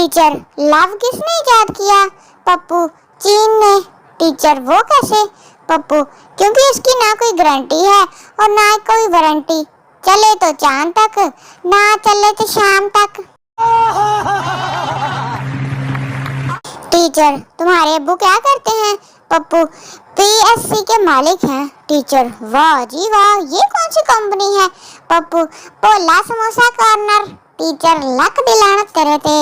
Teacher, love किसने इजाद किया? पप्पू, चीन ने। टीचर, वो कैसे? पप्पू, क्योंकि उसकी ना कोई गारंटी है और ना कोई वारंटी। चले तो चांद तक, ना चले तो शाम तक। टीचर, तुम्हारे अब्बू क्या करते हैं? पप्पू, पीएससी के मालिक हैं। टीचर, वाह जी वाह, ये कौन सी कंपनी है? पप्पू, पोला समोसा कॉर्नर। टीचर, लक दिलाना तेरे थे।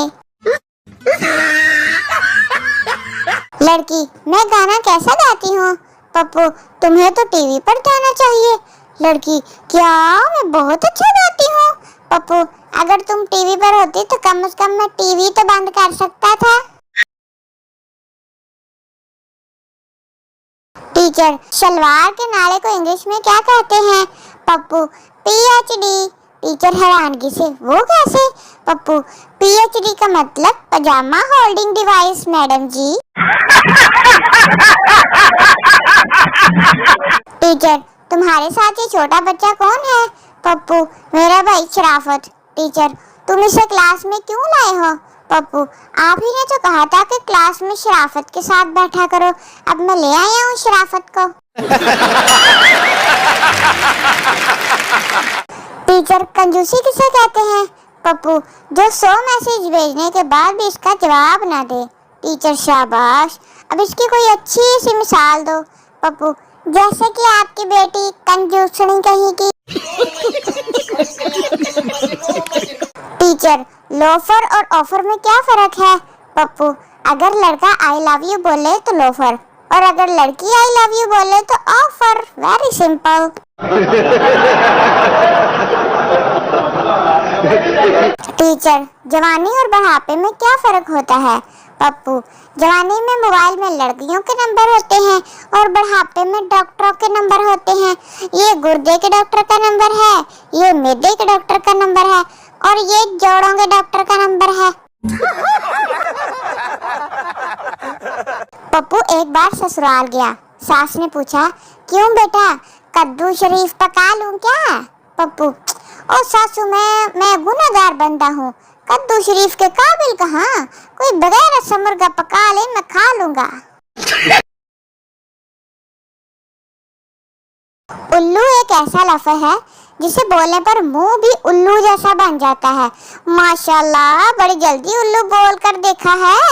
लड़की, मैं गाना कैसा गाती हूँ? पप्पू, तुम्हें तो टीवी पर जाना चाहिए। लड़की, क्या मैं बहुत अच्छा गाती हूँ? पप्पू, अगर तुम टीवी पर होती तो कम से कम मैं टीवी तो बंद कर सकता था। टीचर, शलवार के नाले को इंग्लिश में क्या कहते हैं? पप्पू, पीएचडी। टीचर हैरानगी से, वो कैसे? पप्पू, पीएचडी का मतलब पजामा होल्डिंग डिवाइस मैडम जी। टीचर, तुम्हारे साथ ये छोटा बच्चा कौन है? पप्पू, मेरा भाई शराफत। टीचर, तुम इसे क्लास में क्यों लाए हो? पप्पू, आप ही ने तो कहा था कि क्लास में शराफत के साथ बैठा करो, अब मैं ले आया हूँ शराफत को। टीचर, कंजूसी किसे कहते हैं? पप्पू, जो 100 मैसेज भेजने के बाद भी इसका जवाब ना दे। टीचर, शाबाश, अब इसकी कोई अच्छी सी मिसाल दो। पप्पू, जैसे कि आपकी बेटी कंजूसनी कहीं की। टीचर, लोफर और ऑफर में क्या फर्क है? पप्पू, अगर लड़का आई लव यू बोले तो लोफर, और अगर लड़की आई लव यू बोले तो ऑफर। Very simple. टीचर, जवानी और बुढ़ापे में क्या फर्क होता है? पप्पू, जवानी में मोबाइल में लड़कियों के नंबर होते हैं और बुढ़ापे में डॉक्टरों के नंबर होते हैं। ये गुर्दे के डॉक्टर का नंबर है, ये मैदे के डॉक्टर का नंबर है, और ये जोड़ों के डॉक्टर का नंबर है। पप्पू एक बार ससुराल गया। सास ने पूछा, क्यों बेटा, कद्दू शरीफ पका लूं क्या? पप्पू, ओ सासू, मैं गुनहगार बंदा हूँ, कद्दू शरीफ के काबिल कहाँ, कोई बगैर रसम मुर्गा पका ले मैं खा लूंगा। उल्लू एक ऐसा लफ्ज़ है जिसे बोलने पर मुंह भी उल्लू जैसा बन जाता है। माशाल्लाह, बड़ी जल्दी उल्लू बोल कर देखा है।